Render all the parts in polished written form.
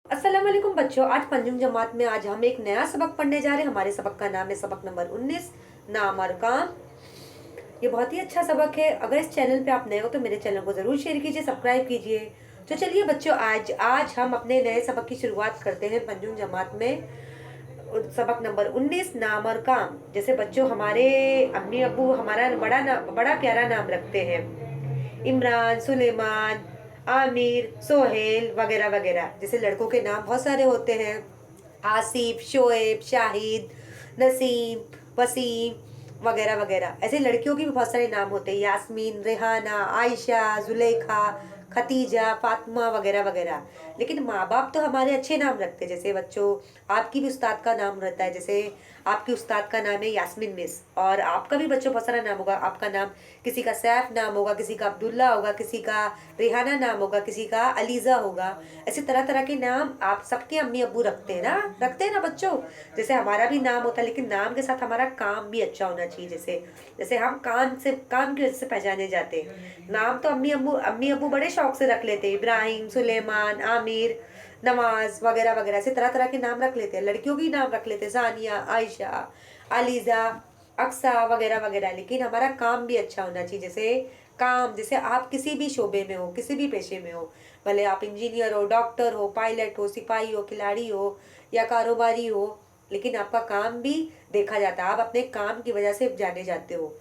अस्सलाम वालेकुम बच्चों। आज पंचम जमात में आज हम एक नया सबक पढ़ने जा रहे हैं। हमारे सबक का नाम है सबक नंबर 19, नाम और काम। ये बहुत ही अच्छा सबक है। अगर इस चैनल पे आप नए हो तो मेरे चैनल को जरूर शेयर कीजिए, सब्सक्राइब कीजिए। तो चलिए बच्चों, आज आज हम अपने नए सबक की शुरुआत करते हैं पंचम जमात में। सबक नंबर 19, नाम और काम। जैसे बच्चों, हमारे अम्मी अब्बू हमारा बड़ा प्यारा नाम रखते हैं। इमरान, सुलेमान, आमिर, सोहेल वगैरह वगैरह। जैसे लड़कों के नाम बहुत सारे होते हैं, आसिफ, शोएब, शाहिद, नसीम, वसीम वगैरह वगैरह। ऐसे लड़कियों के भी बहुत सारे नाम होते हैं, यास्मीन, रेहाना, आयशा, जुलेखा, खतीजा, फातिमा वगैरह वगैरह। लेकिन माँ बाप तो हमारे अच्छे नाम रखते हैं। जैसे बच्चों, आपकी भी उस्ताद का नाम रहता है। जैसे आपकी उस्ताद का नाम है यास्मीन मिस, और आपका भी बच्चों बहुत सारा नाम होगा। आपका नाम, किसी का सैफ नाम होगा, किसी का अब्दुल्ला होगा, किसी का रेहाना नाम होगा, किसी का अलीजा होगा। ऐसे तरह तरह के नाम आप सबके अम्मी अब्बू रखते हैं ना बच्चों। जैसे हमारा भी नाम होता है, लेकिन नाम के साथ हमारा काम भी अच्छा होना चाहिए। जैसे जैसे हम काम की वजह से पहचाने जाते हैं। नाम तो अम्मी अब्बू बड़े शौक से रख लेते हैं, इब्राहिम, सुलेमान, आमिर, नवाज वगैरह वगैरह। ऐसे तरह तरह के नाम रख लेते हैं। लड़कियों की नाम रख लेते हैं, सानिया, आयशा, अलीजा, अक्सा वगैरह वगैरह। लेकिन हमारा काम भी अच्छा होना चाहिए। जैसे काम, जैसे आप किसी भी शोबे में हो, किसी भी पेशे में हो, भले आप इंजीनियर हो, डॉक्टर हो, पायलट हो, सिपाही हो, खिलाड़ी हो या कारोबारी हो, लेकिन आपका काम भी देखा जाता है। आप अपने काम की वजह से जाने जाते हो।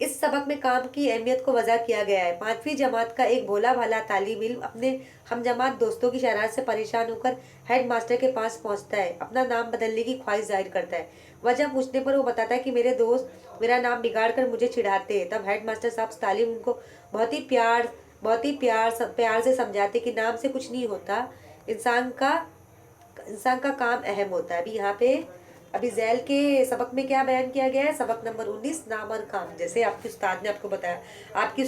इस सबक में काम की अहमियत को वजह किया गया है। 5वीं जमात का एक भोला भाला तालिब इल्म अपने हम जमात दोस्तों की शरारत से परेशान होकर हेड मास्टर के पास पहुंचता है। अपना नाम बदलने की ख्वाहिश जाहिर करता है। वजह पूछने पर वो बताता है कि मेरे दोस्त मेरा नाम बिगाड़ कर मुझे चिढ़ाते हैं। तब हेड मास्टर साहब तालिब उनको बहुत ही प्यार से समझाते कि नाम से कुछ नहीं होता, इंसान का इंसान का काम अहम होता है। अभी जैल के सबक में क्या बयान किया गया है? सबक नंबर 19, नाम और काम। जैसे आपकी उस्ताद ने आपको बताया, आपकी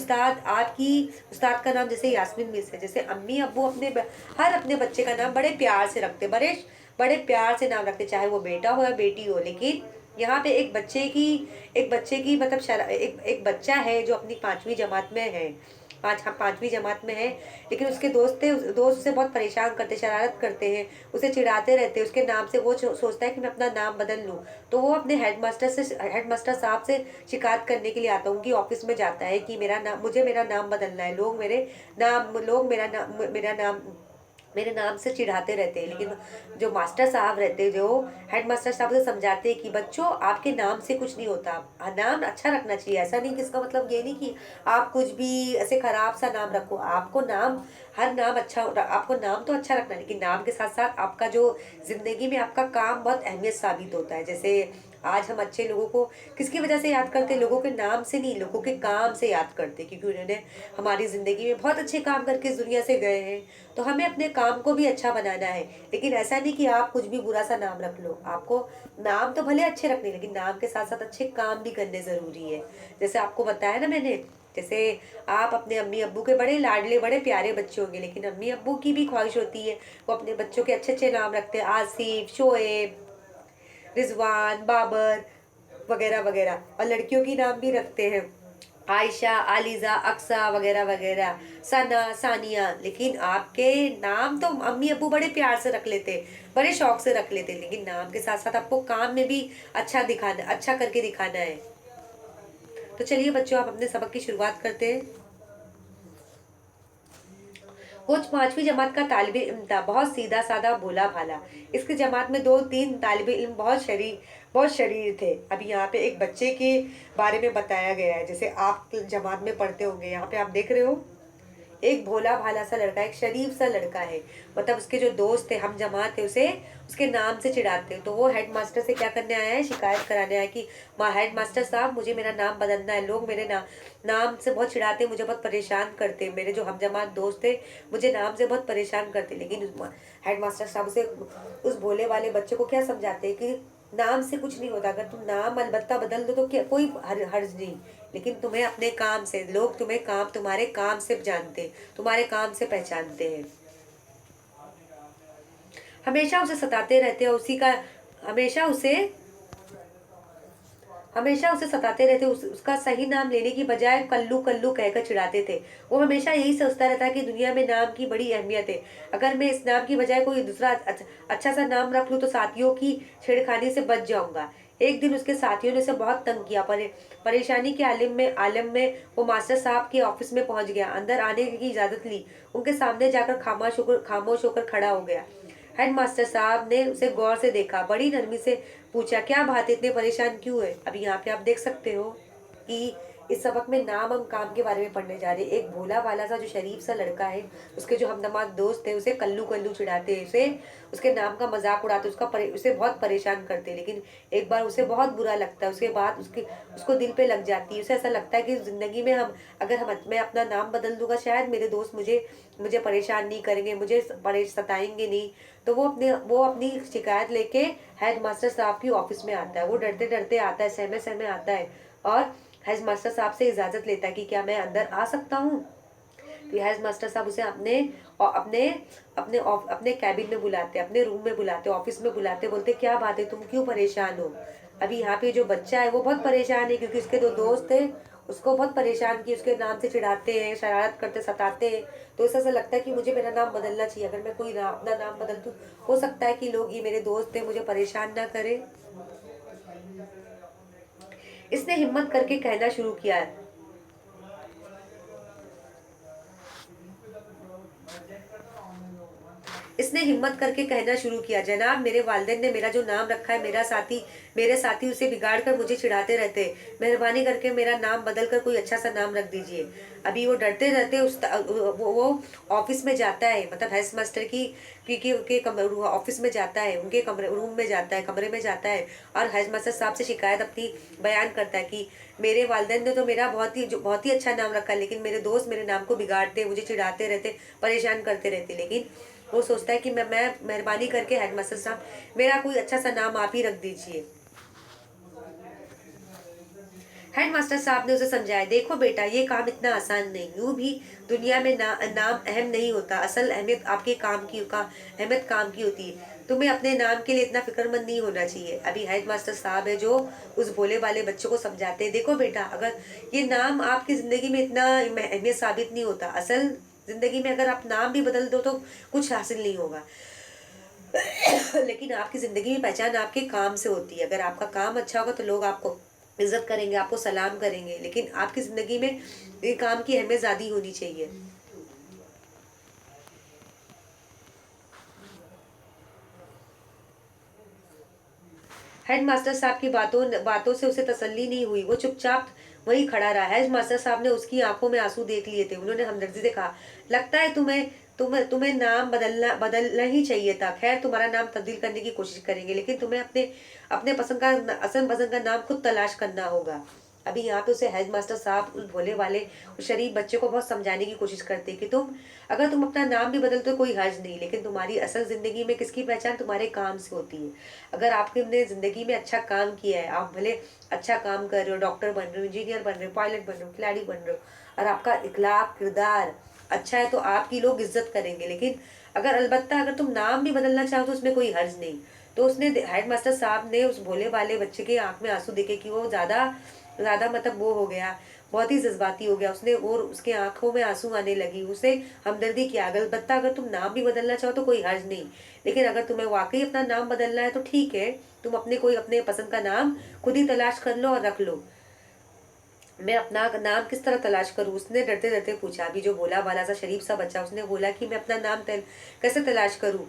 उस्ताद का नाम जैसे यास्मीन मिस है। जैसे अम्मी अब्बू हर अपने बच्चे का नाम बड़े प्यार से रखते, बड़े बड़े प्यार से नाम रखते, चाहे वो बेटा हो या बेटी हो। लेकिन यहाँ पे एक बच्चे की मतलब एक बच्चा है जो अपनी 5वीं जमात में है, 5वीं जमात में है। लेकिन उसके दोस्त उसे बहुत परेशान करते, शरारत करते हैं, उसे चिढ़ाते रहते हैं उसके नाम से। वो सोचता है कि मैं अपना नाम बदल लूँ। तो वो अपने हेडमास्टर साहब से शिकायत करने के लिए आता है। उनकी ऑफिस में जाता है कि मुझे मेरा नाम बदलना है। लोग मेरा नाम मेरे नाम से चिढ़ाते रहते हैं। लेकिन जो मास्टर साहब रहते हैं, जो हेड मास्टर साहब से समझाते हैं कि बच्चों, आपके नाम से कुछ नहीं होता, नाम अच्छा रखना चाहिए। ऐसा नहीं कि इसका मतलब ये नहीं कि आप कुछ भी ऐसे खराब सा नाम रखो। आपको नाम तो अच्छा रखना है, लेकिन नाम के साथ साथ आपका जो जिंदगी में आपका काम बहुत अहमियत साबित होता है। जैसे आज हम अच्छे लोगों को किसकी वजह से याद करते हैं? लोगों के नाम से नहीं, लोगों के काम से याद करते हैं, क्योंकि उन्होंने हमारी जिंदगी में बहुत अच्छे काम करके इस दुनिया से गए हैं। तो हमें अपने काम को भी अच्छा बनाना है। लेकिन ऐसा नहीं कि आप कुछ भी बुरा सा नाम रख लो। आपको नाम तो भले अच्छे रखने, लेकिन नाम के साथ साथ अच्छे काम भी करने जरूरी है। जैसे आपको बताया ना मैंने, जैसे आप अपने अम्मी अब्बू के बड़े लाडले बड़े प्यारे बच्चे होंगे, लेकिन अम्मी अब्बू की भी ख्वाहिश होती है, वो अपने बच्चों के अच्छे अच्छे नाम रखते हैं, आसिफ, शोएब, रिजवान, बाबर वगैरह वगैरह। और लड़कियों की नाम भी रखते हैं, आयशा, आलिजा, अक्सा वगैरह वगैरह, सना, सानिया। लेकिन आपके नाम तो अम्मी अब्बू बड़े प्यार से रख लेते, बड़े शौक से रख लेते, लेकिन नाम के साथ साथ आपको काम में भी अच्छा करके दिखाना है। तो चलिए बच्चों, आप अपने सबक की शुरुआत करते हैं। वो 5वीं जमात का तालिबे इल्म था, बहुत सीधा साधा भोला भाला। इसकी जमात में 2-3 तालिबे इल्म बहुत शरीर थे। अभी यहाँ पे एक बच्चे के बारे में बताया गया है। जैसे आप जमात में पढ़ते होंगे, यहाँ पे आप देख रहे हो एक भोला भाला सा लड़का, एक शरीफ सा लड़का है। मतलब उसके जो दोस्त थे, हम जमात थे, उसे उसके नाम से चिढ़ाते हैं। तो वो हेड मास्टर से क्या करने आया है? शिकायत कराने आया है कि हेड मास्टर साहब, मुझे मेरा नाम बदलना है। लोग मेरे नाम से बहुत चिढ़ाते हैं, मुझे बहुत परेशान करते हैं। मेरे जो हम जमात दोस्त थे, मुझे नाम से बहुत परेशान करते। लेकिन हेड मास्टर साहब उसे, उस भोले वाले बच्चे को क्या समझाते हैं कि नाम से कुछ नहीं होता। अगर तुम नाम अलबत्ता बदल दो तो क्या, कोई हर्ज नहीं। लेकिन तुम्हें अपने काम से, लोग तुम्हारे काम से जानते हैं, तुम्हारे काम से पहचानते हैं। हमेशा उसे सताते रहते हैं, हमेशा उसे हमेशा उसे सताते रहते, उसका सही नाम लेने की बजाय कल्लू कल्लू कहकर चिढ़ाते थे। वो हमेशा यही सोचता रहता है कि दुनिया में नाम की बड़ी अहमियत है। अगर मैं इस नाम की बजाय कोई दूसरा अच्छा सा नाम रख लूँ तो साथियों की छेड़खानी से बच जाऊंगा। एक दिन उसके साथियों ने उसे बहुत तंग किया। परेशानी के आलम में वो मास्टर साहब के ऑफिस में पहुंच गया। अंदर आने की इजाजत ली। उनके सामने जाकर खामोश होकर खड़ा हो गया। हेडमास्टर साहब ने उसे गौर से देखा, बड़ी नरमी से पूछा, क्या बात है, इतने परेशान क्यों है? अभी यहाँ पे आप देख सकते हो कि इस सबक में नाम हम काम के बारे में पढ़ने जा रहे हैं। एक भोला भाला सा जो शरीफ सा लड़का है, उसके जो हमदमाद दोस्त है उसे कल्लू कल्लू चिढ़ाते हैं, उसे उसके नाम का मजाक उड़ाते, उसे बहुत परेशान करते हैं। लेकिन एक बार उसे बहुत बुरा लगता है, उसके बाद उसको दिल पे लग जाती है। उसे ऐसा लगता है कि जिंदगी में मैं अपना नाम बदल दूंगा, शायद मेरे दोस्त मुझे मुझे परेशान नहीं करेंगे, मुझे सताएंगे नहीं। तो वो अपनी शिकायत लेके हेड मास्टर साहब की ऑफिस में आता है। वो डरते डरते आता है, सहमे सहमे आता है और हेड मास्टर साहब से इजाजत लेता है कि क्या मैं अंदर आ सकता हूँ। तो हेड मास्टर साहब उसे अपने और अपने कैबिन में बुलाते, अपने रूम में बुलाते, ऑफिस में बुलाते, बोलते क्या बात है, तुम क्यों परेशान हो? अभी यहाँ पे जो बच्चा है वो बहुत परेशान है, क्योंकि उसके दो दोस्त थे, उसको बहुत परेशान किए, उसके नाम से चिढ़ाते हैं, शरारत करते, सताते हैं। तो ऐसा ऐसा लगता है कि मुझे मेरा नाम बदलना चाहिए। अगर मैं अपना नाम बदल दूँ, हो सकता है कि लोग, ये मेरे दोस्त थे, मुझे परेशान ना करें। इसने हिम्मत करके कहना शुरू किया, जनाब, मेरे वालिदैन ने मेरा जो नाम रखा है, मेरे साथी उसे बिगाड़ कर मुझे चिढ़ाते रहते हैं। मेहरबानी करके मेरा नाम बदल कर कोई अच्छा सा नाम रख दीजिए। अभी वो डरते रहते वो ऑफिस में जाता है, मतलब हेड मास्टर के ऑफिस में जाता है, उनके कमरे रूम में जाता है, कमरे में जाता है और हेड मास्टर साहब से शिकायत अपनी बयान करता है कि मेरे वालिदैन ने तो मेरा बहुत ही अच्छा नाम रखा, लेकिन मेरे दोस्त मेरे नाम को बिगाड़ते, मुझे चिढ़ाते रहते, परेशान करते रहते। लेकिन वो सोचता है कि मैं मेहरबानी करके हेडमास्टर साहब, मेरा कोई अच्छा सा नाम आप ही रख दीजिए। हेडमास्टर साहब ने उसे समझाया, देखो बेटा, ये काम इतना आसान नहीं, यूं भी दुनिया में नाम अहम नहीं होता। असल अहमियत आपके अहमियत काम की होती है। तुम्हें अपने नाम के लिए इतना फिक्रमंद नहीं होना चाहिए। अभी हेडमास्टर साहब है जो उस भोले वाले बच्चे को समझाते हैं, देखो बेटा, अगर ये नाम आपकी जिंदगी में इतना अहमियत साबित नहीं होता। असल जिंदगी में अगर आप नाम भी बदल दो तो कुछ हासिल नहीं होगा। लेकिन आपकी जिंदगी में पहचान आपके काम से होती है। अगर आपका काम अच्छा होगा तो लोग आपको इज्जत करेंगे, आपको सलाम करेंगे। लेकिन आपकी जिंदगी में ये काम की अहमियत ज्यादा होनी चाहिए। हेडमास्टर साहब की बातों से उसे तसल्ली नहीं हुई। वो चुपचाप वहीं खड़ा रहा। हेडमास्टर साहब ने उसकी आंखों में आंसू देख लिए थे। उन्होंने हमदर्दी से कहा, लगता है तुम्हें नाम बदलना ही चाहिए था। खैर, तुम्हारा नाम तब्दील करने की कोशिश करेंगे, लेकिन तुम्हें अपने अपने पसंद का नाम खुद तलाश करना होगा। अभी यहाँ पे उसे हेडमास्टर साहब उस भोले वाले उस शरीफ बच्चे को बहुत समझाने की कोशिश करते हैं कि अगर तुम अपना नाम भी बदलते हो कोई हर्ज नहीं, लेकिन तुम्हारी असल जिंदगी में किसकी पहचान तुम्हारे काम से होती है। अगर आपने जिंदगी में अच्छा काम किया है, आप भले अच्छा काम कर रहे हो, डॉक्टर बन रहे हो, इंजीनियर बन रहे हो, पायलट बन रहे हो, खिलाड़ी बन रहे हो, और आपका इखलाक किरदार अच्छा है तो आपकी लोग इज्जत करेंगे। लेकिन अगर तुम नाम भी बदलना चाहो तो उसमें कोई हर्ज नहीं। तो उसने हेडमास्टर साहब ने उस भोले वाले बच्चे के आंख में आंसू देखे कि वो ज्यादा ज्यादा मतलब वो हो गया, बहुत ही जज्बाती हो गया। उसने और उसके आंखों में आंसू आने लगी। उसे हमदर्दी किया, अलबत्ता अगर तुम नाम भी बदलना चाहो तो कोई हर्ज नहीं, लेकिन अगर तुम्हें वाकई अपना नाम बदलना है तो ठीक है, तुम अपने पसंद का नाम खुद ही तलाश कर लो और रख लो। मैं अपना नाम किस तरह तलाश करूं? उसने डरते डरते पूछा। अभी जो भोला भाला सा शरीफ सा बच्चा, उसने बोला कि मैं अपना नाम कैसे तलाश करूं?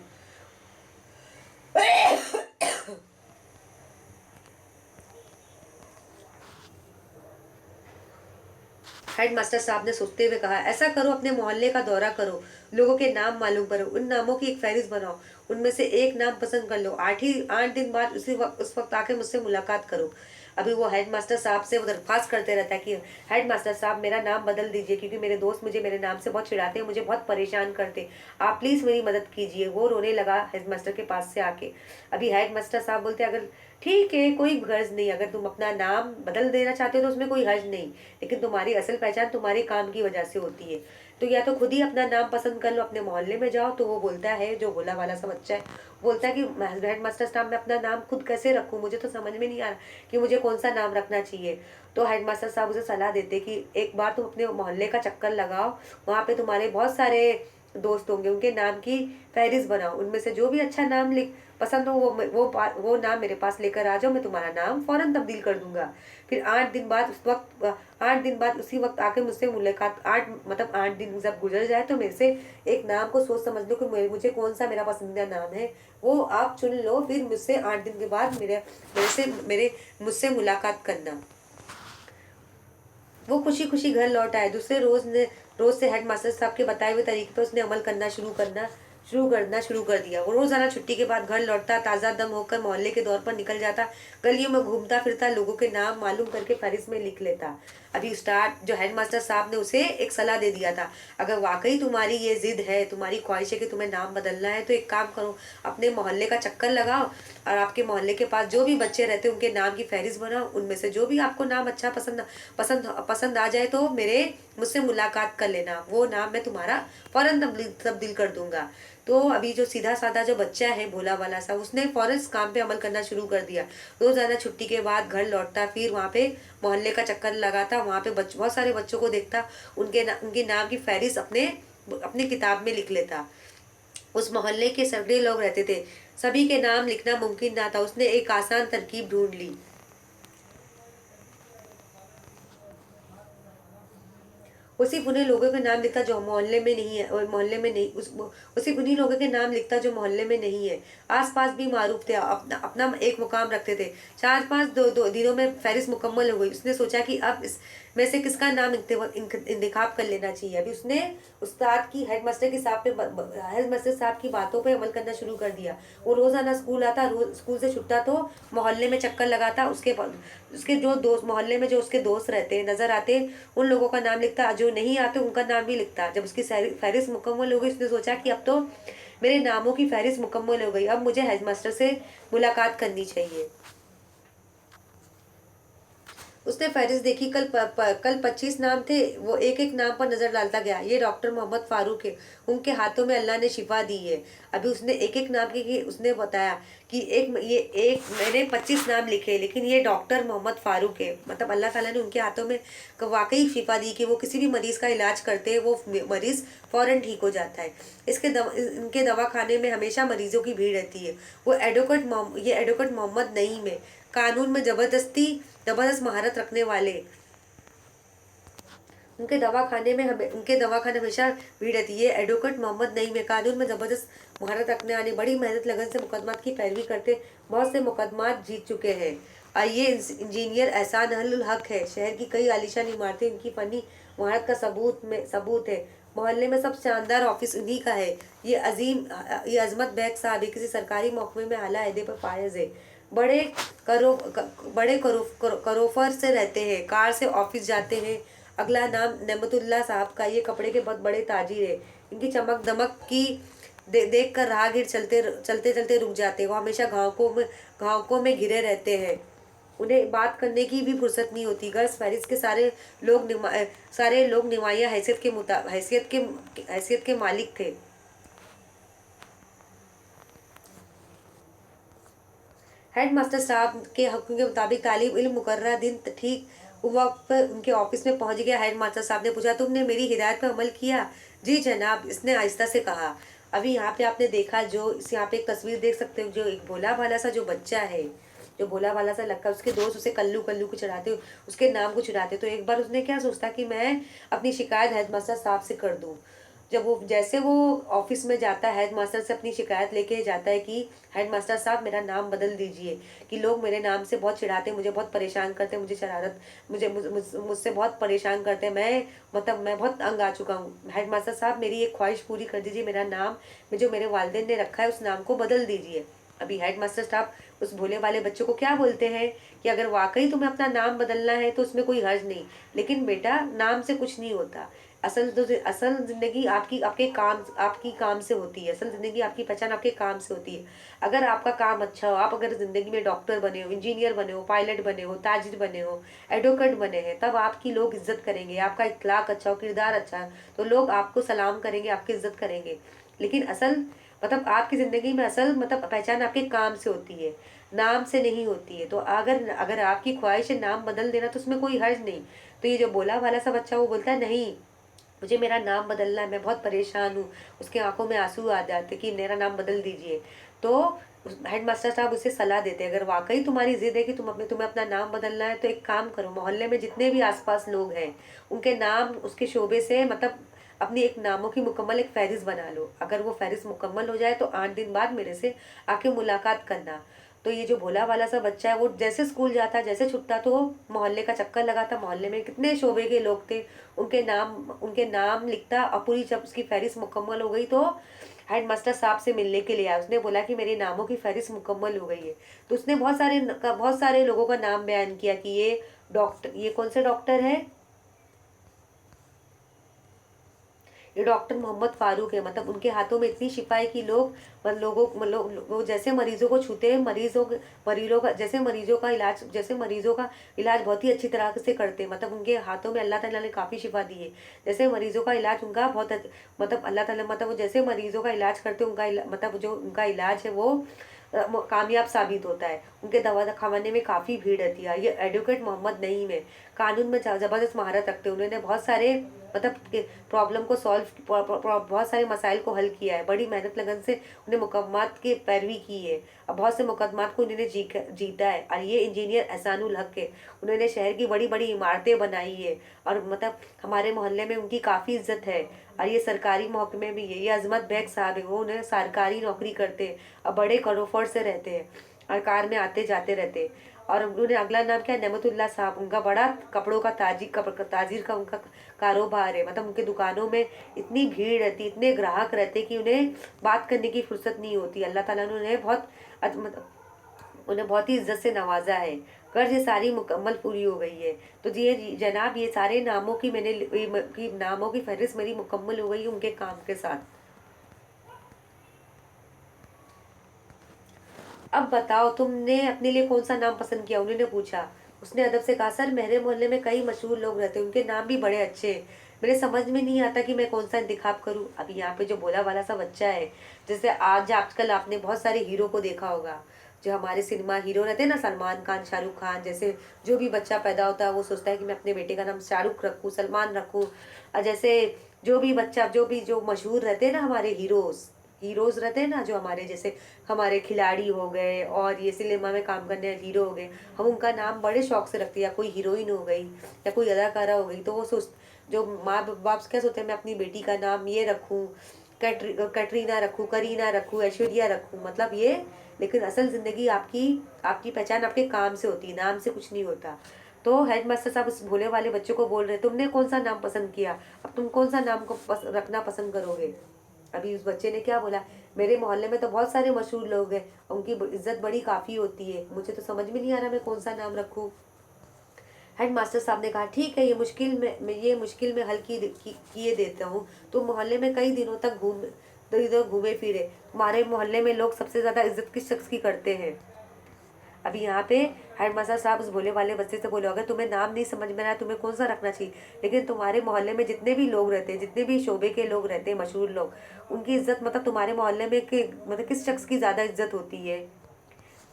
हेडमास्टर साहब ने सोचते हुए कहा, ऐसा करो, अपने मोहल्ले का दौरा करो, लोगों के नाम मालूम करो, उन नामों की एक फहरिस्त बनाओ, उनमें से एक नाम पसंद कर लो, 8 दिन बाद उस वक्त आके मुझसे मुलाकात करो। अभी वो हेडमास्टर साहब से वो दरख्वास्त करते रहता है कि हेडमास्टर साहब, मेरा नाम बदल दीजिए, क्योंकि मेरे दोस्त मुझे मेरे नाम से बहुत चिढ़ाते हैं, मुझे बहुत परेशान करते हैं, आप प्लीज मेरी मदद कीजिए। वो रोने लगा हेडमास्टर के पास से आके। अभी हेडमास्टर साहब बोलते, अगर ठीक है, कोई गर्ज नहीं, अगर तुम अपना नाम बदल देना चाहते हो तो उसमें कोई हर्ज नहीं, लेकिन तुम्हारी असल पहचान तुम्हारे काम की वजह से होती है। तो या तो खुद ही अपना नाम पसंद कर लो, अपने मोहल्ले में जाओ। तो वो बोलता है, जो भोला भाला सा बच्चा है, बोलता है कि हेड मास्टर साहब मैं अपना नाम खुद कैसे रखूं, मुझे तो समझ में नहीं आ रहा कि मुझे कौन सा नाम रखना चाहिए। तो हेड मास्टर साहब उसे सलाह देते कि एक बार तुम अपने मोहल्ले का चक्कर लगाओ, वहाँ पे तुम्हारे बहुत सारे दोस्त होंगे, उनके नाम की फहरिस्त बनाओ, उनमें से जो भी अच्छा नाम लिख पसंद हो वो नाम मेरे पास लेकर आ जाओ, मैं तुम्हारा नाम फौरन तब्दील कर दूंगा। फिर 8 दिन बाद उस वक्त 8 दिन बाद उसी वक्त आके मुझसे मुलाकात, 8 दिन जब गुजर जाए तो मेरे से एक नाम को सोच समझ लो कि मुझे कौन सा मेरा पसंदीदा नाम है, वो आप चुन लो। फिर मुझसे 8 दिन के बाद मुझसे मुलाकात करना। वो खुशी खुशी घर लौट आए। दूसरे रोज से हेडमास्टर साहब के बताए हुए तरीके पर उसने अमल करना शुरू कर दिया। वो रोजाना छुट्टी के बाद घर लौटता, ताजा दम होकर मोहल्ले के दौर पर निकल जाता, गलियों में घूमता फिरता, लोगों के नाम मालूम करके फहरिस्त में लिख लेता। अभी स्टार्ट जो हेडमास्टर साहब ने उसे एक सलाह दे दिया था, अगर वाकई तुम्हारी ये जिद है, तुम्हारी ख्वाहिश है कि तुम्हें नाम बदलना है, तो एक काम करो, अपने मोहल्ले का चक्कर लगाओ और आपके मोहल्ले के पास जो भी बच्चे रहते हैं उनके नाम की फहरिस्त बनाओ, उनमें से जो भी आपको नाम अच्छा पसंद पसंद पसंद आ जाए तो मुझसे मुलाकात कर लेना, वो नाम मैं तुम्हारा फौरन तब्दील कर दूंगा। तो अभी जो सीधा साधा जो बच्चा है भोला वाला सा, उसने फौरन इस काम पे अमल करना शुरू कर दिया। रोजाना छुट्टी के बाद घर लौटता, फिर वहाँ पे मोहल्ले का चक्कर लगाता, वहाँ पे बहुत सारे बच्चों को देखता, उनके नाम की फहरिस्त अपने अपनी किताब में लिख लेता। उस मोहल्ले के सैकड़े लोग रहते थे, सभी के नाम लिखना मुमकिन ना था। उसने एक आसान तरकीब ढूंढ ली। वो सिर्फ उन्हीं लोगों के नाम लिखता जो मोहल्ले में नहीं है, और मोहल्ले में नहीं उस वो सिर्फ उन्हीं लोगों के नाम लिखता जो मोहल्ले में नहीं है। आसपास भी मारूफ थे, अपना अपना एक मुकाम रखते थे। 4-5 दिनों में फहरिस्त मुकम्मल हो गई। उसने सोचा कि अब इस में से किसका नाम इंतखाब कर लेना चाहिए। अभी उसने उस्ताद की हेडमास्टर साहब की बातों पे अमल करना शुरू कर दिया। वो रोजाना स्कूल आता, रोज स्कूल से छुट्टा तो मोहल्ले में चक्कर लगाता, उसके जो दोस्त मोहल्ले में जो उसके दोस्त रहते नजर आते, उन लोगों का नाम लिखता, जो नहीं आते उनका नाम भी लिखता। जब उसकी फहरिस्त मुकम्मल हो गई, उसने सोचा कि अब तो मेरे नामों की फहरिस्त मुकम्मल हो गई, अब मुझे हेडमास्टर से मुलाकात करनी चाहिए। उसने फहरिस्त देखी, कल 25 नाम थे। वो एक एक नाम पर नजर डालता गया। ये डॉक्टर मोहम्मद फारूक है, उनके हाथों में अल्लाह ने शिफा दी है। अभी उसने एक एक नाम की उसने बताया कि एक मैंने 25 नाम लिखे, लेकिन ये डॉक्टर मोहम्मद फारूक है, मतलब अल्लाह ताला ने उनके हाथों में वाकई शिफा दी कि वो किसी भी मरीज का इलाज करते हैं, वो मरीज फौरन ठीक हो जाता है। इनके दवा खाने में हमेशा मरीजों की भीड़ रहती है। ये एडवोकेट मोहम्मद नईम है, कानून में जबरदस्त महारत रखने वाले। उनके दवाखाने हमेशा भीड़ रहती है। एडवोकेट मोहम्मद नईम है, कानून में जबरदस्त महारत रखने वाले, बड़ी मेहनत लगन से मुकदमात की पैरवी करते, बहुत से मुकदमात जीत चुके हैं। ये इंजीनियर एहसान अल हक है, शहर की कई आलीशान इमारतें इनकी फनी महारत का सबूत है। मोहल्ले में सब शानदार ऑफिस उन्हीं का है। ये अजमत बैग साहब है, किसी सरकारी महकमे में आला अहदे पर फायज है। बड़े करोफर से रहते हैं, कार से ऑफिस जाते हैं। अगला नाम नेमतुल्ला साहब का, ये कपड़े के बहुत बड़े ताजिर है। इनकी चमक दमक की देख कर राहगीर चलते चलते चलते रुक जाते हैं। वो हमेशा घावकों में घिरे रहते हैं, उन्हें बात करने की भी फुर्सत नहीं होती। गर्ल्स पेरिस के सारे लोग नुमाया हैसियत के मालिक थे। हेड मास्टर साहब के हुक्म के मुताबिक तालिब इल्म मुकर्रर दिन ठीक वक्त पर उनके ऑफिस में पहुंच गया। हेड मास्टर साहब ने पूछा, तुमने मेरी हिदायत पर अमल किया? जी जनाब, इसने आहिस्ता से कहा। अभी यहाँ पे आपने देखा, यहाँ पे एक तस्वीर देख सकते हो, जो एक भोला भाला सा जो बच्चा है, जो भोला भाला सा लगता है, उसके दोस्त उसे कल्लू कल्लू को चढ़ाते, उसके नाम को चढ़ाते। तो एक बार उसने क्या सोचता कि मैं अपनी शिकायत हेड मास्टर साहब से कर दूं। जैसे वो ऑफिस में जाता है, हेड मास्टर से अपनी शिकायत लेके जाता है कि हेड मास्टर साहब मेरा नाम बदल दीजिए, कि लोग मेरे नाम से बहुत चिढ़ाते, मुझे बहुत परेशान करते, मुझसे बहुत परेशान करते हैं, मैं बहुत तंग आ चुका हूँ। हेड मास्टर साहब मेरी एक ख्वाहिश पूरी कर दीजिए, मेरा नाम जो मेरे वालिदैन ने रखा है उस नाम को बदल दीजिए। अभी हेड मास्टर साहब उस भोले वाले बच्चे को क्या बोलते हैं कि अगर वाकई तुम्हें अपना नाम बदलना है तो उसमें कोई हर्ज नहीं, लेकिन बेटा नाम से कुछ नहीं होता। असल ज़िंदगी आपकी काम से होती है। असल ज़िंदगी आपकी पहचान आपके काम से होती है। अगर आपका काम अच्छा हो, आप अगर ज़िंदगी में डॉक्टर बने हो, इंजीनियर बने हो, पायलट बने हो, ताजिर बने हो, एडवोकेट बने हैं, तब आपकी लोग इज़्ज़त करेंगे। आपका इखलाक अच्छा हो, किरदार अच्छा है, तो लोग आपको सलाम करेंगे, आपकी इज़्ज़त करेंगे। लेकिन आपकी ज़िंदगी में असल पहचान आपके काम से होती है, नाम से नहीं होती है। तो अगर अगर आपकी ख्वाहिश है नाम बदल देना, तो उसमें कोई हर्ज नहीं। तो ये जो भोला भाला सा बच्चा वो बोलता है नहीं, मुझे मेरा नाम बदलना है, मैं बहुत परेशान हूँ। उसकी आंखों में आंसू आ जाते कि मेरा नाम बदल दीजिए। तो हेडमास्टर साहब उसे सलाह देते हैं, अगर वाकई तुम्हारी जिद है कि तुम्हें अपना नाम बदलना है, तो एक काम करो, मोहल्ले में जितने भी आसपास लोग हैं उनके नाम उसके शोबे से अपनी एक नामों की मुकम्मल एक फहरिस्त बना लो। अगर वो फहरिस्त मुकम्मल हो जाए तो 8 दिन बाद मेरे से आके मुलाकात करना। तो ये जो भोला वाला सा बच्चा है वो जैसे स्कूल जाता, जैसे छुटता, तो वो मोहल्ले का चक्कर लगाता, मोहल्ले में कितने शोबे के लोग थे, उनके नाम लिखता। और पूरी जब उसकी फहरिस्त मुकम्मल हो गई तो हेडमास्टर साहब से मिलने के लिए आया। उसने बोला कि मेरे नामों की फहरिस्त मुकम्मल हो गई है। तो उसने बहुत सारे लोगों का नाम बयान किया कि ये कौन से डॉक्टर है, ये डॉक्टर मोहम्मद फारूक है। उनके हाथों में इतनी शिफा है कि लोग वो जैसे मरीजों को छूते हैं, मरीजों का इलाज बहुत ही अच्छी तरह से करते हैं। उनके हाथों में अल्लाह ताला ने काफ़ी शिफा दी है। जैसे मरीजों का इलाज उनका अल्लाह ताला वो जैसे मरीजों का इलाज करते हैं, जो उनका इलाज है वो कामयाब साबित होता है। उनके दवा खाने में काफ़ी भीड़ रहती है। ये एडवोकेट मोहम्मद नईम है, कानून में ज़बरदस्त महारत रखते हैं। उन्होंने बहुत सारे प्रॉब्लम को बहुत सारे मसाइल को हल किया है। बड़ी मेहनत लगन से उन्हें मुकदमात की पैरवी की है और बहुत से मुकदमात को उन्होंने जीता है। और ये इंजीनियर एहसानुल हक है, उन्होंने शहर की बड़ी बड़ी इमारतें बनाई है। और हमारे मोहल्ले में उनकी काफ़ी इज्जत है। और ये सरकारी महकमे में ये अजमत बेग साहब है, वो उन्हें सरकारी नौकरी करते हैं और बड़े करोफर से रहते हैं और कार में आते जाते रहते हैं। और उन्होंने अगला नाम क्या है, नेमतुल्ला साहब। उनका बड़ा कपड़ों का ताजिर का उनका कारोबार है। उनके दुकानों में इतनी भीड़ रहती, इतने ग्राहक रहते कि उन्हें बात करने की फुर्सत नहीं होती। अल्लाह ताला ने उन्हें बहुत ही इज्जत से नवाजा है। कर्ज ये सारी मुकम्मल पूरी हो गई है। तो ये जनाब, ये सारे नामों की फहरिस्त मेरी मुकम्मल हो गई है उनके काम के साथ। अब बताओ तुमने अपने लिए कौन सा नाम पसंद किया, उन्होंने पूछा। उसने अदब से कहा, सर मेरे मोहल्ले में कई मशहूर लोग रहते हैं, उनके नाम भी बड़े अच्छे हैं, मेरे समझ में नहीं आता कि मैं कौन सा इंतखाब करूं। अभी यहाँ पे जो भोला वाला सा बच्चा है, जैसे आजकल आपने बहुत सारे हीरो को देखा होगा, जो हमारे सिनेमा हीरो रहते हैं ना, सलमान खान, शाहरुख खान जैसे। जो भी बच्चा पैदा होता है वो सोचता है कि मैं अपने बेटे का नाम शाहरुख रखूँ, सलमान रखूँ। और जैसे जो मशहूर रहते हैं ना, हमारे हीरोज रहते हैं ना, जो हमारे जैसे हमारे खिलाड़ी हो गए और ये सिनेमा में काम करने वाले हीरो हो गए, हम उनका नाम बड़े शौक से रखते हैं। या कोई हीरोइन हो गई या कोई अदाकारा हो गई, तो वो सोच जो माँ बाप क्या सोचते हैं, मैं अपनी बेटी का नाम ये रखूँ, कैटरीना रखूँ, करीना रखूँ, ऐश्वर्या रखूँ, ये। लेकिन असल ज़िंदगी आपकी आपकी पहचान आपके काम से होती है, नाम से कुछ नहीं होता। तो हेडमास्टर साहब उस भोले वाले बच्चों को बोल रहे, तुमने कौन सा नाम पसंद किया, अब तुम कौन सा नाम को रखना पसंद करोगे। अभी उस बच्चे ने क्या बोला, मेरे मोहल्ले में तो बहुत सारे मशहूर लोग हैं, उनकी इज्जत बड़ी काफ़ी होती है, मुझे तो समझ में नहीं आ रहा मैं कौन सा नाम रखूँ। हेडमास्टर साहब ने कहा, ठीक है, ये मुश्किल में हल किए देता हूँ। तुम मोहल्ले में कई दिनों तक इधर घूमे फिरे, तुम्हारे मोहल्ले में लोग सबसे ज़्यादा इज्जत किस शख्स की करते हैं। अभी यहाँ पे हेडमास्टर साहब उस भोले वाले बच्चे से बोले, अगर तुम्हें नाम नहीं समझ में आया तुम्हें कौन सा रखना चाहिए, लेकिन तुम्हारे मोहल्ले में जितने भी लोग रहते हैं, जितने भी शोबे के लोग रहते हैं, मशहूर लोग, उनकी इज्जत तुम्हारे मोहल्ले में किस शख्स की ज़्यादा इज्जत होती है।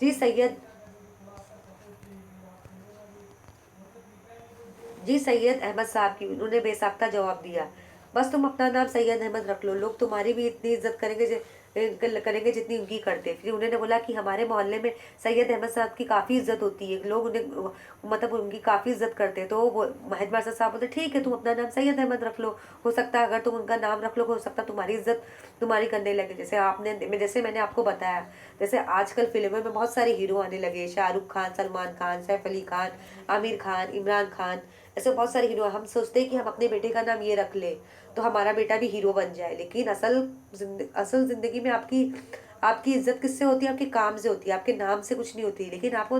जी सैयद जी सैयद अहमद साहब की, उन्होंने बेसाख्ता जवाब दिया। बस तुम अपना नाम सैयद अहमद रख लो, लोग तुम्हारी भी इतनी इज्जत करेंगे जितनी उनकी करते। फिर उन्होंने बोला कि हमारे मोहल्ले में सैयद अहमद साहब की काफ़ी इज्जत होती है, लोग उन्हें उनकी काफ़ी इज्जत करते हैं। तो वो हेडमास्टर साहब बोलते, ठीक है, तुम अपना नाम सैयद अहमद रख लो, हो सकता है अगर तुम उनका नाम रख लो, हो सकता है तुम्हारी इज्जत तुम्हारी करने लगे। जैसे मैंने आपको बताया, जैसे आजकल फिल्मों में बहुत सारे हीरो आने लगे, शाहरुख खान, सलमान खान, सैफ अली खान, आमिर खान, इमरान खान, ऐसे बहुत सारे हीरो। हम सोचते हैं कि हम अपने बेटे का नाम ये रख ले तो हमारा बेटा भी हीरो बन जाए, लेकिन असल जिंदगी में आपकी इज़्ज़त किससे होती है? आपके काम से होती है, आपके नाम से कुछ नहीं होती। लेकिन आपको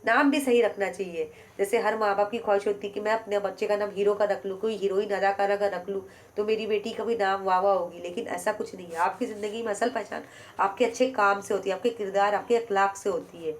नाम भी सही रखना चाहिए। जैसे हर माँ-बाप की ख्वाहिश होती है कि मैं अपने बच्चे का नाम हीरो का रख लूँ, कोई हीरोइन अदाकारा का रख लूँ, तो मेरी बेटी का भी नाम वाह-वाह होगी। लेकिन ऐसा कुछ नहीं है। आपकी ज़िंदगी में असल पहचान आपके अच्छे काम से होती है, आपके किरदार, आपके अखलाक से होती है।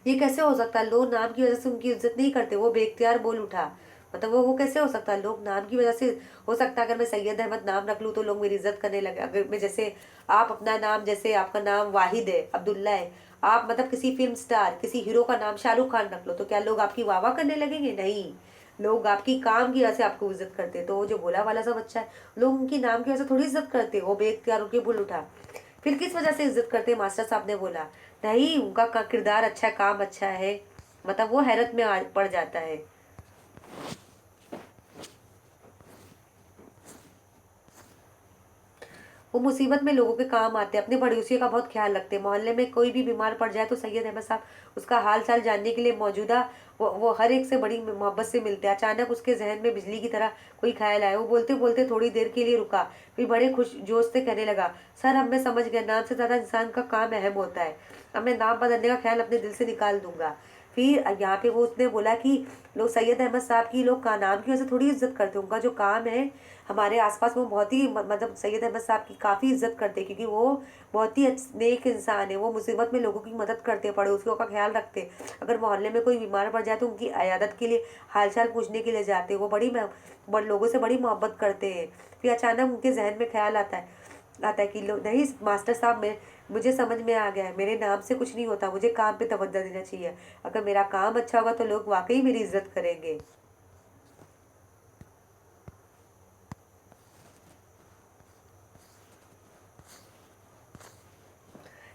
ये कैसे हो सकता है? लोग नाम की वज़ह से उनकी इज़्ज़त नहीं करते, वो बेइख्तियार बोल उठा। मतलब वो कैसे हो सकता है? लोग नाम की वज़ह से हो सकता है अगर मैं सैयद अहमद नाम रख लूँ तो लोग मेरी इज़्ज़त करने लगे। अगर मैं जैसे आप अपना नाम जैसे आपका नाम वाहिद है, अब्दुल्ला है, आप मतलब किसी फ़िल्म स्टार, किसी हीरो का नाम शाहरुख खान रख लो, तो क्या लोग आपकी वाह-वाह करने लगेंगे? नहीं। लोग आपकी काम की वज़ह से आपको इज़्ज़त करते हैं। तो वो जो भोला-भाला सा बच्चा है, लोग उनकी नाम की वज़ह से थोड़ी इज़्ज़त करते हैं, वो बेइख्तियार होके बोल उठा। फिर किस वजह से इज़्ज़त करते हैं? मास्टर साहब ने बोला, नहीं उनका किरदार अच्छा है, काम अच्छा है। मतलब वो हैरत में पड़ जाता है। वो मुसीबत में लोगों के काम आते हैं, अपने पड़ोसियों का बहुत ख्याल रखते हैं। मोहल्ले में कोई भी बीमार पड़ जाए तो सैयद अहमद साहब उसका हाल चाल जानने के लिए मौजूदा वो हर एक से बड़ी मोहब्बत से मिलते हैं। अचानक उसके जहन में बिजली की तरह कोई ख्याल आया, वो बोलते बोलते थोड़ी देर के लिए रुका, फिर बड़े खुश जोश से कहने लगा, सर अब मैं समझ गया, नाम से ज्यादा इंसान का काम अहम होता है। अब मैं नाम बदलने का ख्याल अपने दिल से निकाल दूंगा। फिर यहाँ पे वो उसने बोला कि लोग सैयद अहमद साहब की लोग का नाम की वजह से थोड़ी इज्जत करते हैं, उनका जो काम है हमारे आसपास वो बहुत ही मतलब सैयद अहमद साहब की काफ़ी इज्जत करते हैं, क्योंकि वो बहुत ही नेक इंसान है। वो मुसीबत में लोगों की मदद करते हैं, पड़ोसियों का ख्याल रखते हैं। अगर मोहल्ले में कोई बीमार पड़ जाए तो उनकी अयादत के लिए हालचाल पूछने के लिए जाते हैं। वो लोगों से बड़ी मोहब्बत करते हैं। फिर अचानक उनके जहन में ख्याल आता है कि लोग नहीं मास्टर साहब में मुझे समझ में आ गया है, मेरे नाम से कुछ नहीं होता, मुझे काम पे तवज्जो देना चाहिए। अगर मेरा काम अच्छा होगा तो लोग वाकई मेरी इज्जत करेंगे।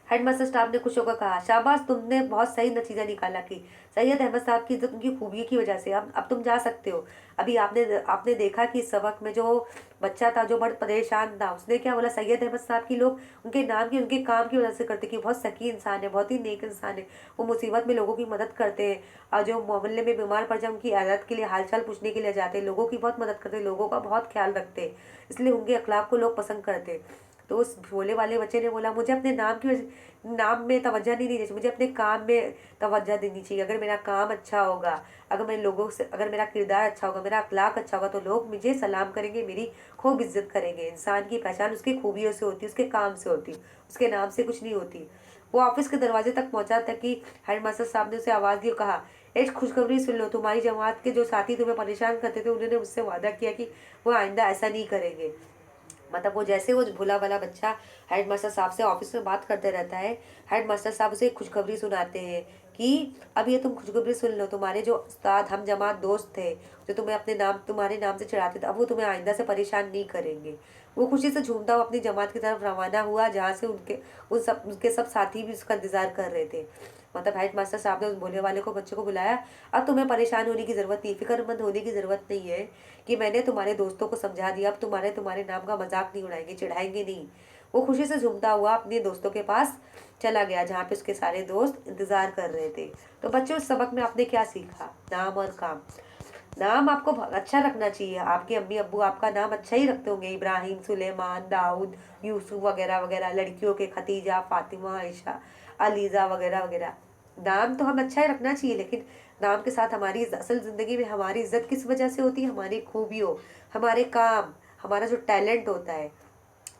हेडमास्टर स्टाफ ने खुश होकर कहा, शाबाश, तुमने बहुत सही नतीजा निकाला कि सैयद अहमद साहब की इज्जत उनकी खूबियों की वजह से। अब तुम जा सकते हो। अभी आपने आपने देखा कि इस सबक में जो बच्चा था जो बड़ा परेशान था, उसने क्या बोला, सैयद अहमद साहब की लोग उनके नाम की उनके काम की वजह से करते कि बहुत सकी इंसान है, बहुत ही नेक इंसान है। वो मुसीबत में लोगों की मदद करते हैं, और जो मोहल्ले में बीमार पड़ जाए उनकी आदत के लिए हालचाल पूछने के लिए जाते हैं, लोगों की बहुत मदद करते हैं, लोगों का बहुत ख्याल रखते हैं। इसलिए उनके अखलाक को लोग पसंद करते हैं। तो उस भोले वाले बच्चे ने बोला, मुझे अपने नाम में तवज्जो नहीं देनी चाहिए, मुझे अपने काम में तवज्जो देनी चाहिए। अगर मेरा काम अच्छा होगा, अगर मैं लोगों से अगर मेरा किरदार अच्छा होगा, मेरा अखलाक अच्छा होगा, तो लोग मुझे सलाम करेंगे, मेरी खूब इज्जत करेंगे। इंसान की पहचान उसकी खूबियों से होती है, उसके काम से होती है, उसके नाम से कुछ नहीं होती। वो ऑफिस के दरवाजे तक पहुंचा था कि हेडमास्टर साहब ने उसे आवाज़ दी और कहा, एक खुशखबरी सुन लो, तुम्हारी जमात के जो साथी तुम्हें परेशान करते थे उन्होंने मुझसे वादा किया कि वो आइंदा ऐसा नहीं करेंगे। मतलब वो जैसे वो भोला वाला बच्चा हेडमास्टर साहब से ऑफिस में बात करते रहता है, हेडमास्टर साहब उसे एक खुशखबरी सुनाते हैं कि अब ये तुम खुशखबरी सुन लो, तुम्हारे जो उस्ताद हम जमात दोस्त थे जो तुम्हें तुम्हारे नाम से चिढ़ाते थे, अब वो तुम्हें आइंदा से परेशान नहीं करेंगे। वो खुशी से झूमता हुआ अपनी जमात की तरफ रवाना हुआ, जहाँ से उनके सब साथी भी उसका इंतजार कर रहे थे। मतलब हेड मास्टर साहब ने उस भोले वाले को बच्चे को बुलाया, अब तुम्हें परेशान होने की ज़रूरत नहीं, फिक्रमंद होने की ज़रूरत नहीं है कि मैंने तुम्हारे दोस्तों को समझा दिया, अब तुम्हारे तुम्हारे नाम का मजाक नहीं उड़ाएंगे, चिढ़ाएंगे नहीं। वो खुशी से झूमता हुआ अपने दोस्तों के पास चला गया, जहाँ पे उसके सारे दोस्त इंतजार कर रहे थे। तो बच्चों, इस सबक में आपने क्या सीखा? नाम और काम। नाम आपको अच्छा रखना चाहिए। आपके अम्मी अब्बू आपका नाम अच्छा ही रखते होंगे, इब्राहिम, सुलेमान, दाऊद, यूसुफ वगैरह वगैरह, लड़कियों के खतीजा, फातिमा, आयशा, अलीज़ा वगैरह वगैरह। नाम तो हम अच्छा ही रखना चाहिए, लेकिन नाम के साथ हमारी असल ज़िंदगी में हमारी इज्जत किस वजह से होती है? हमारी खूबियों, हमारे काम, हमारा जो टैलेंट होता है।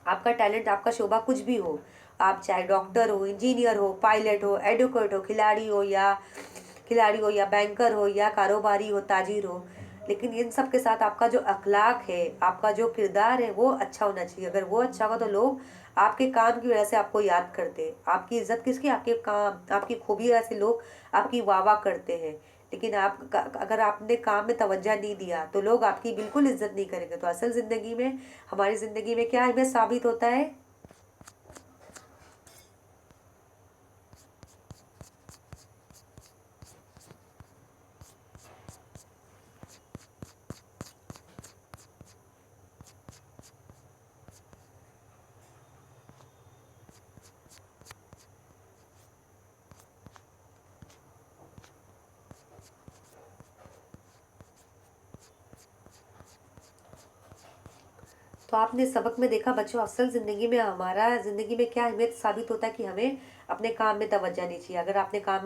आपका टैलेंट, आपका शोभा कुछ भी हो, आप चाहे डॉक्टर हो, इंजीनियर हो, पायलट हो, एडवोकेट हो, खिलाड़ी हो या बैंकर हो या कारोबारी हो, ताजिर हो, लेकिन इन सब के साथ आपका जो अखलाक है, आपका जो किरदार है, वो अच्छा होना चाहिए। अगर वो अच्छा होगा तो लोग आपके काम की वजह से आपको याद करते हैं। आपकी इज्जत किसकी? आपके काम, आपकी खूबी की वजह से लोग आपकी वाह वाह करते हैं। लेकिन अगर आपने काम में तवज्जो नहीं दिया तो लोग आपकी बिल्कुल इज्जत नहीं करेंगे। तो असल ज़िंदगी में, हमारी ज़िंदगी में क्या हमें साबित होता है? तो आपने सबक में देखा बच्चों, असल ज़िंदगी में हमारा ज़िंदगी में क्या अहमियत साबित होता है कि हमें अपने काम में तवज्जो देनी चाहिए। अगर आपने काम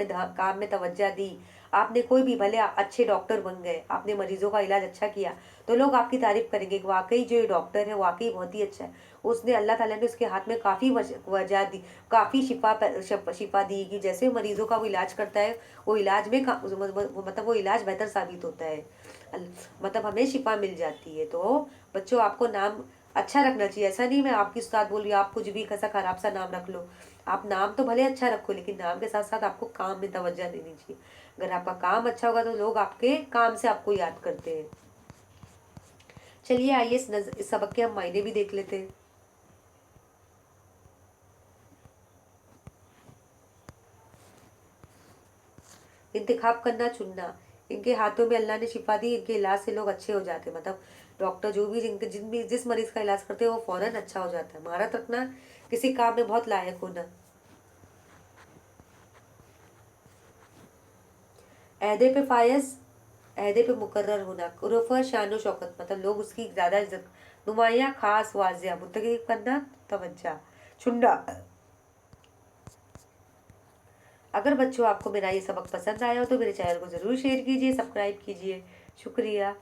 में तवज्जो दी, आपने कोई भी भले अच्छे डॉक्टर बन गए, आपने मरीज़ों का इलाज अच्छा किया, तो लोग आपकी तारीफ़ करेंगे कि वाक़ई जो ये डॉक्टर है वाक़ई बहुत ही अच्छा है। उसने अल्लाह ताला ने उसके हाथ में काफ़ी वजह दी, काफ़ी शिफ़ा दी कि जैसे मरीज़ों का वो इलाज करता है, वो इलाज में मतलब वो इलाज बेहतर साबित होता है। अल मतलब हमें शिफ़ा मिल जाती है। तो बच्चों, आपको नाम अच्छा रखना चाहिए। ऐसा नहीं मैं आपकी उस्ताद बोल रही हूँ, आप कुछ भी कैसा खराब सा नाम रख लो। आप नाम तो भले अच्छा रखो, लेकिन नाम के साथ-साथ आपको काम में तवज्जो देनी चाहिए। अगर आपका काम अच्छा होगा तो लोग आपके काम से आपको याद करते हैं। चलिए आइए इस सबक के हम मायने भी देख लेते हैं। इंतखाब करना, चुनना। इनके हाथों में अल्लाह ने शिफा दी, इनके इलाज से लोग अच्छे हो जाते हैं। मतलब डॉक्टर जो भी जिस मरीज का इलाज करते हैं वो फौरन अच्छा हो जाता है। महारत रखना, किसी काम में बहुत लायक होना। अहदे पे फायज, अहदे पे मुकर्रर होना। उर्फ़ शान शौकत, मतलब लोग उसकी ज़्यादा इज्जत। नुमाया, खास, वाजिया। मुंतखब करना, तवज्जा, चुनना। अगर बच्चों आपको मेरा ये सबक पसंद आया हो तो मेरे चैनल को ज़रूर शेयर कीजिए, सब्सक्राइब कीजिए। शुक्रिया।